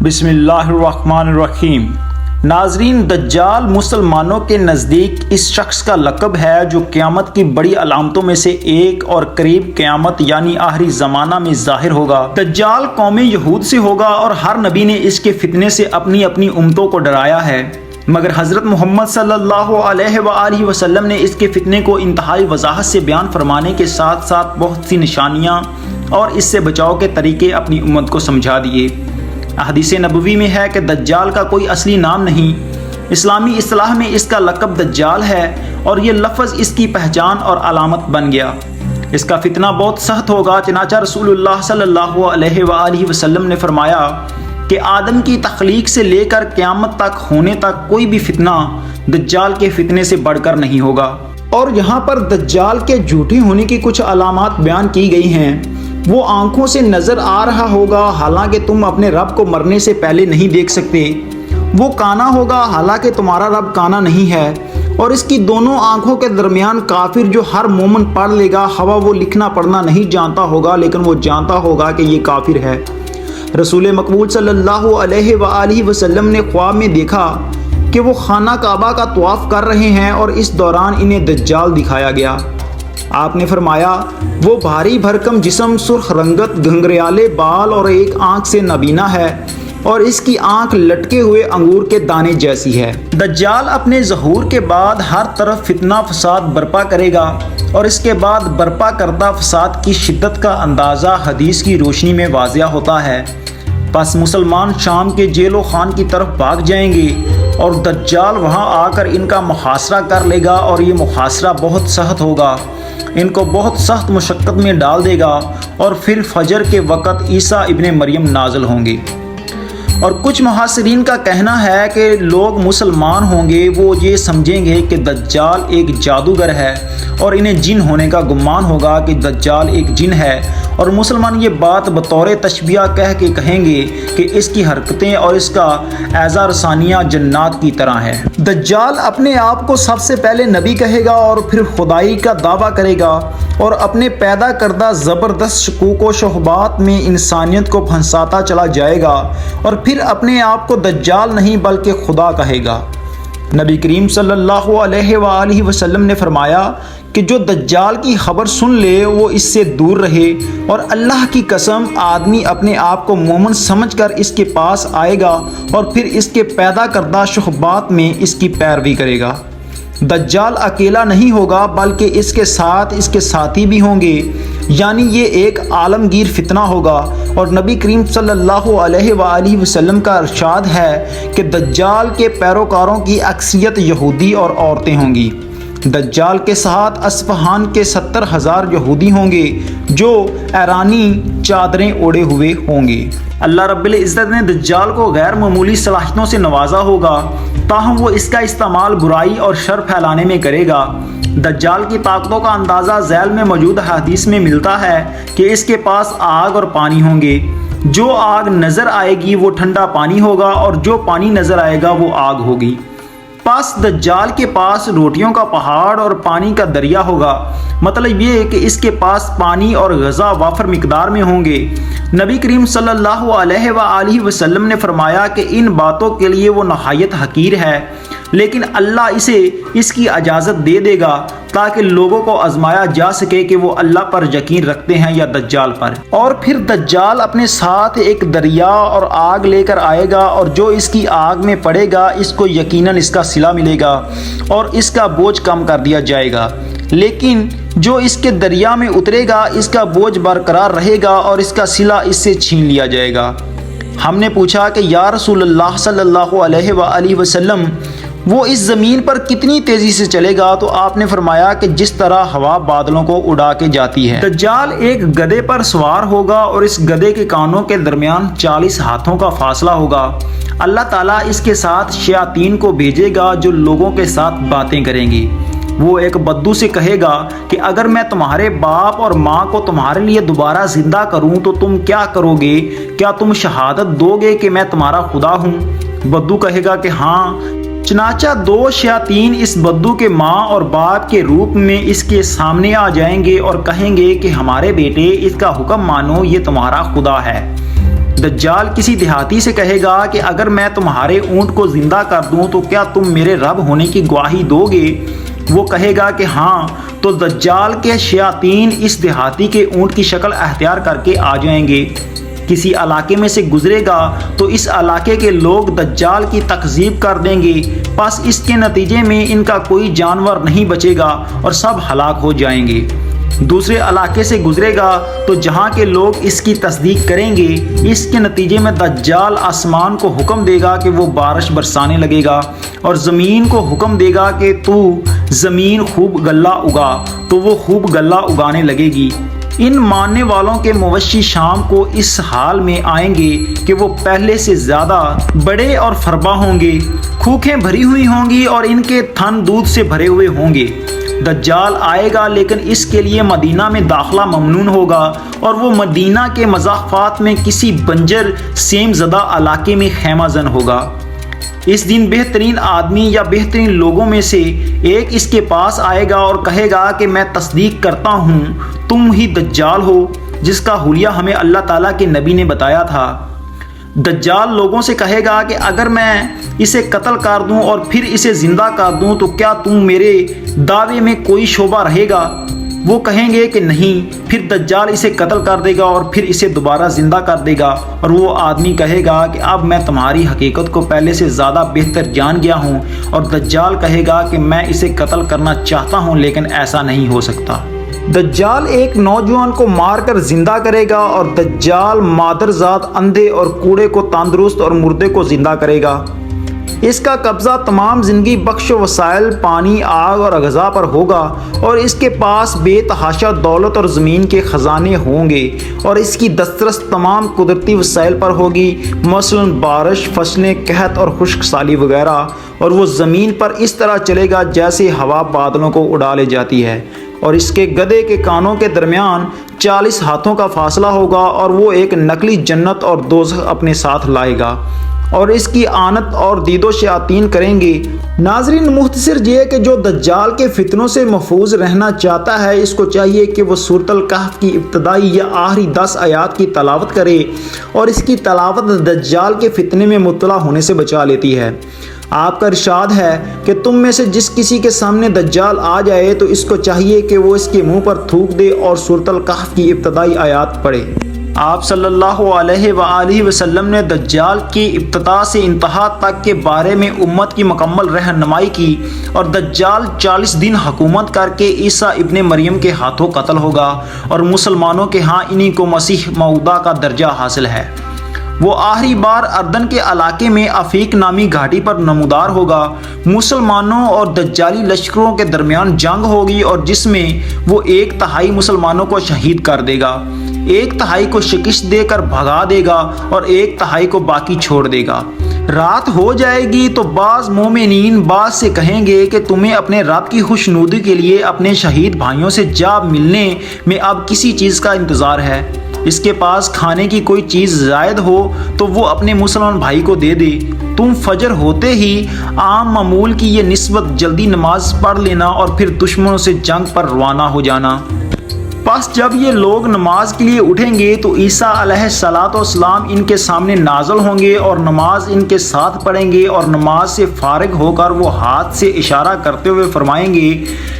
بسم اللہ الرحمن الرحیم۔ ناظرین، دجال مسلمانوں کے نزدیک اس شخص کا لقب ہے جو قیامت کی بڑی علامتوں میں سے ایک اور قریب قیامت یعنی آخری زمانہ میں ظاہر ہوگا۔ دجال قوم یہود سے ہوگا اور ہر نبی نے اس کے فتنے سے اپنی اپنی امتوں کو ڈرایا ہے، مگر حضرت محمد صلی اللہ علیہ وآلہ وسلم نے اس کے فتنے کو انتہائی وضاحت سے بیان فرمانے کے ساتھ ساتھ بہت سی نشانیاں اور اس سے بچاؤ کے طریقے اپنی امت کو سمجھا دیے۔ احادیث نبوی میں ہے کہ دجال کا کوئی اصلی نام نہیں، اسلامی اصطلاح میں اس کا لقب دجال ہے اور یہ لفظ اس کی پہچان اور علامت بن گیا۔ اس کا فتنہ بہت سخت ہوگا، چنانچہ رسول اللہ صلی اللہ علیہ وآلہ وسلم نے فرمایا کہ آدم کی تخلیق سے لے کر قیامت تک ہونے تک کوئی بھی فتنہ دجال کے فتنے سے بڑھ کر نہیں ہوگا۔ اور یہاں پر دجال کے جھوٹے ہونے کی کچھ علامات بیان کی گئی ہیں۔ وہ آنکھوں سے نظر آ رہا ہوگا حالانکہ تم اپنے رب کو مرنے سے پہلے نہیں دیکھ سکتے۔ وہ کانا ہوگا حالانکہ تمہارا رب کانا نہیں ہے، اور اس کی دونوں آنکھوں کے درمیان کافر جو ہر مومن پڑھ لے گا، ہوا وہ لکھنا پڑھنا نہیں جانتا ہوگا لیکن وہ جانتا ہوگا کہ یہ کافر ہے۔ رسول مقبول صلی اللہ علیہ وآلہ وسلم نے خواب میں دیکھا کہ وہ خانہ کعبہ کا طواف کر رہے ہیں اور اس دوران انہیں دجال دکھایا گیا۔ آپ نے فرمایا وہ بھاری بھرکم جسم، سرخ رنگت، گھنگریالے بال اور ایک آنکھ سے نابینا ہے اور اس کی آنکھ لٹکے ہوئے انگور کے دانے جیسی ہے۔ دجال اپنے ظہور کے بعد ہر طرف فتنہ فساد برپا کرے گا اور اس کے بعد برپا کردہ فساد کی شدت کا اندازہ حدیث کی روشنی میں واضح ہوتا ہے۔ پس مسلمان شام کے جیل و خان کی طرف بھاگ جائیں گے اور دجال وہاں آ کر ان کا محاصرہ کر لے گا اور یہ محاصرہ بہت سخت ہوگا، ان کو بہت سخت مشقت میں ڈال دے گا اور پھر فجر کے وقت عیسیٰ ابن مریم نازل ہوں گے۔ اور کچھ محاصرین کا کہنا ہے کہ لوگ مسلمان ہوں گے وہ یہ سمجھیں گے کہ دجال ایک جادوگر ہے اور انہیں جن ہونے کا گمان ہوگا کہ دجال ایک جن ہے، اور مسلمان یہ بات بطور تشبیہ کہہ کے کہیں گے کہ اس کی حرکتیں اور اس کا اعزا رسانیہ جنات کی طرح ہے۔ دجال اپنے آپ کو سب سے پہلے نبی کہے گا اور پھر خدائی کا دعویٰ کرے گا اور اپنے پیدا کردہ زبردست شکوک و شبہات میں انسانیت کو پھنساتا چلا جائے گا اور پھر اپنے آپ کو دجال نہیں بلکہ خدا کہے گا۔ نبی کریم صلی اللہ علیہ وآلہ وسلم نے فرمایا کہ جو دجال کی خبر سن لے وہ اس سے دور رہے، اور اللہ کی قسم آدمی اپنے آپ کو مومن سمجھ کر اس کے پاس آئے گا اور پھر اس کے پیدا کردہ شبہات میں اس کی پیروی کرے گا۔ دجال اکیلا نہیں ہوگا بلکہ اس کے ساتھ اس کے ساتھی بھی ہوں گے، یعنی یہ ایک عالمگیر فتنہ ہوگا۔ اور نبی کریم صلی اللہ علیہ وآلہ وسلم کا ارشاد ہے کہ دجال کے پیروکاروں کی اکثریت یہودی اور عورتیں ہوں گی۔ دجال کے ساتھ اصفہان کے 70,000 یہودی ہوں گے جو ایرانی چادریں اوڑے ہوئے ہوں گے۔ اللہ رب العزت نے دجال کو غیر معمولی صلاحیتوں سے نوازا ہوگا، تاہم وہ اس کا استعمال برائی اور شر پھیلانے میں کرے گا۔ دجال کی طاقتوں کا اندازہ ذیل میں موجود حدیث میں ملتا ہے کہ اس کے پاس آگ اور پانی ہوں گے۔ جو آگ نظر آئے گی وہ ٹھنڈا پانی ہوگا اور جو پانی نظر آئے گا وہ آگ ہوگی۔ پس دجال کے پاس روٹیوں کا پہاڑ اور پانی کا دریا ہوگا، مطلب یہ کہ اس کے پاس پانی اور غذا وافر مقدار میں ہوں گے۔ نبی کریم صلی اللہ علیہ وآلہ وسلم نے فرمایا کہ ان باتوں کے لیے وہ نہایت حقیر ہے، لیکن اللہ اسے اس کی اجازت دے دے گا تاکہ لوگوں کو آزمایا جا سکے کہ وہ اللہ پر یقین رکھتے ہیں یا دجال پر۔ اور پھر دجال اپنے ساتھ ایک دریا اور آگ لے کر آئے گا، اور جو اس کی آگ میں پڑے گا اس کو یقیناً اس کا صلہ ملے گا اور اس کا بوجھ کم کر دیا جائے گا، لیکن جو اس کے دریا میں اترے گا اس کا بوجھ برقرار رہے گا اور اس کا صلہ اس سے چھین لیا جائے گا۔ ہم نے پوچھا کہ یا رسول اللہ صلی اللہ علیہ وآلہ وسلم وہ اس زمین پر کتنی تیزی سے چلے گا؟ تو آپ نے فرمایا کہ جس طرح ہوا بادلوں کو اڑا کے جاتی ہے۔ دجال ایک گدھے پر سوار ہوگا اور اس گدھے کے کانوں کے درمیان 40 ہاتھوں کا فاصلہ ہوگا۔ اللہ تعالیٰ اس کے ساتھ شیاطین کو بھیجے گا جو لوگوں کے ساتھ باتیں کریں گی۔ وہ ایک بدو سے کہے گا کہ اگر میں تمہارے باپ اور ماں کو تمہارے لیے دوبارہ زندہ کروں تو تم کیا کرو گے؟ کیا تم شہادت دو گے کہ میں تمہارا خدا ہوں؟ بدو کہے گا کہ ہاں۔ چنانچہ 2 شیاطین اس بدو کے ماں اور باپ کے روپ میں اس کے سامنے آ جائیں گے اور کہیں گے کہ ہمارے بیٹے اس کا حکم مانو، یہ تمہارا خدا ہے۔ دجال کسی دیہاتی سے کہے گا کہ اگر میں تمہارے اونٹ کو زندہ کر دوں تو کیا تم میرے رب ہونے کی گواہی دو گے؟ وہ کہے گا کہ ہاں، تو دجال کے شیاطین اس دیہاتی کے اونٹ کی شکل اختیار کر کے آ جائیں گے، کسی علاقے میں سے گزرے گا تو اس علاقے کے لوگ دجال کی تکذیب کر دیں گے، پس اس کے نتیجے میں ان کا کوئی جانور نہیں بچے گا اور سب ہلاک ہو جائیں گے۔ دوسرے علاقے سے گزرے گا تو جہاں کے لوگ اس کی تصدیق کریں گے، اس کے نتیجے میں دجال آسمان کو حکم دے گا کہ وہ بارش برسانے لگے گا اور زمین کو حکم دے گا کہ تو زمین خوب غلہ اگا، تو وہ خوب غلہ اگانے لگے گی۔ ان ماننے والوں کے موشی شام کو اس حال میں آئیں گے کہ وہ پہلے سے زیادہ بڑے اور فربا ہوں گے، کھوکھیں بھری ہوئی ہوں گی اور ان کے تھن دودھ سے بھرے ہوئے ہوں گے۔ دجال آئے گا لیکن اس کے لیے مدینہ میں داخلہ ممنوع ہوگا اور وہ مدینہ کے مضافات میں کسی بنجر سیم زدہ علاقے میں خیمہ زن ہوگا۔ اس دن بہترین آدمی یا بہترین لوگوں میں سے ایک اس کے پاس آئے گا اور کہے گا کہ میں تصدیق کرتا ہوں تم ہی دجال ہو جس کا حلیہ ہمیں اللہ تعالیٰ کے نبی نے بتایا تھا۔ دجال لوگوں سے کہے گا کہ اگر میں اسے قتل کر دوں اور پھر اسے زندہ کر دوں تو کیا تم میرے دعوے میں کوئی شبہ رہے گا؟ وہ کہیں گے کہ نہیں۔ پھر دجال اسے قتل کر دے گا اور پھر اسے دوبارہ زندہ کر دے گا اور وہ آدمی کہے گا کہ اب میں تمہاری حقیقت کو پہلے سے زیادہ بہتر جان گیا ہوں، اور دجال کہے گا کہ میں اسے قتل کرنا چاہتا ہوں لیکن ایسا نہیں ہو سکتا۔ دجال ایک نوجوان کو مار کر زندہ کرے گا اور دجال مادرزاد اندھے اور کوڑے کو تندرست اور مردے کو زندہ کرے گا۔ اس کا قبضہ تمام زندگی بخش و وسائل، پانی، آگ اور غذا پر ہوگا اور اس کے پاس بے تحاشا دولت اور زمین کے خزانے ہوں گے اور اس کی دسترس تمام قدرتی وسائل پر ہوگی، مثلا بارش، فصلیں، قحط اور خشک سالی وغیرہ، اور وہ زمین پر اس طرح چلے گا جیسے ہوا بادلوں کو اڑا لے جاتی ہے، اور اس کے گدھے کے کانوں کے درمیان 40 ہاتھوں کا فاصلہ ہوگا اور وہ ایک نقلی جنت اور دوزخ اپنے ساتھ لائے گا اور اس کی آنت اور دید و شیاطین کریں گے۔ ناظرین، مختصر یہ کہ جو دجال کے فتنوں سے محفوظ رہنا چاہتا ہے اس کو چاہیے کہ وہ سورۃ الکہف کی ابتدائی یا آخری 10 آیات کی تلاوت کرے، اور اس کی تلاوت دجال کے فتنے میں مبتلا ہونے سے بچا لیتی ہے۔ آپ کا ارشاد ہے کہ تم میں سے جس کسی کے سامنے دجال آ جائے تو اس کو چاہیے کہ وہ اس کے منہ پر تھوک دے اور سورۃ الکہف کی ابتدائی آیات پڑھے۔ آپ صلی اللہ علیہ وآلہ وسلم نے دجال کی ابتدا سے انتہا تک کے بارے میں امت کی مکمل رہنمائی کی، اور دجال 40 دن حکومت کر کے عیسیٰ ابن مریم کے ہاتھوں قتل ہوگا اور مسلمانوں کے ہاں انہی کو مسیح موعودہ کا درجہ حاصل ہے۔ وہ آخری بار اردن کے علاقے میں افیق نامی گھاٹی پر نمودار ہوگا۔ مسلمانوں اور دجالی لشکروں کے درمیان جنگ ہوگی اور جس میں وہ 1/3 مسلمانوں کو شہید کر دے گا، 1/3 کو شکست دے کر بھگا دے گا اور 1/3 کو باقی چھوڑ دے گا۔ رات ہو جائے گی تو بعض مومنین بعض سے کہیں گے کہ تمہیں اپنے رب کی خوشنودی کے لیے اپنے شہید بھائیوں سے جا ملنے میں اب کسی چیز کا انتظار ہے۔ اس کے پاس کھانے کی کوئی چیز زائد ہو تو وہ اپنے مسلمان بھائی کو دے دے۔ تم فجر ہوتے ہی عام معمول کی یہ نسبت جلدی نماز پڑھ لینا اور پھر دشمنوں سے جنگ پر روانہ ہو جانا۔ پس جب یہ لوگ نماز کے لیے اٹھیں گے تو عیسیٰ علیہ السلام ان کے سامنے نازل ہوں گے اور نماز ان کے ساتھ پڑھیں گے، اور نماز سے فارغ ہو کر وہ ہاتھ سے اشارہ کرتے ہوئے فرمائیں گے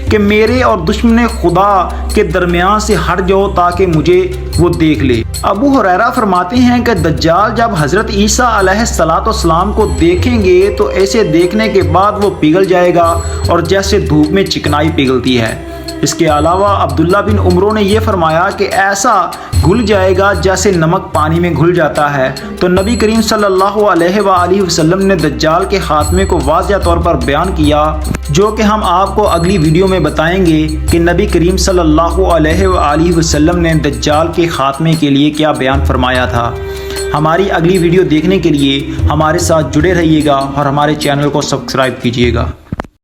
کہ میرے اور دشمن خدا کے درمیان سے ہٹ جاؤ تاکہ مجھے وہ دیکھ لے۔ ابو ہریرہ فرماتے ہیں کہ دجال جب حضرت عیسیٰ علیہ السلام کو دیکھیں گے تو ایسے دیکھنے کے بعد وہ پگھل جائے گا اور جیسے دھوپ میں چکنائی پگھلتی ہے۔ اس کے علاوہ عبداللہ بن عمرو نے یہ فرمایا کہ ایسا گھل جائے گا جیسے نمک پانی میں گھل جاتا ہے۔ تو نبی کریم صلی اللہ علیہ وآلہ وسلم نے دجال کے خاتمے کو واضح طور پر بیان کیا، جو کہ ہم آپ کو اگلی ویڈیو میں بتائیں گے کہ نبی کریم صلی اللہ علیہ وآلہ وسلم نے دجال کے خاتمے کے لیے کیا بیان فرمایا تھا۔ ہماری اگلی ویڈیو دیکھنے کے لیے ہمارے ساتھ جڑے رہیے گا اور ہمارے چینل کو سبسکرائب کیجیے گا۔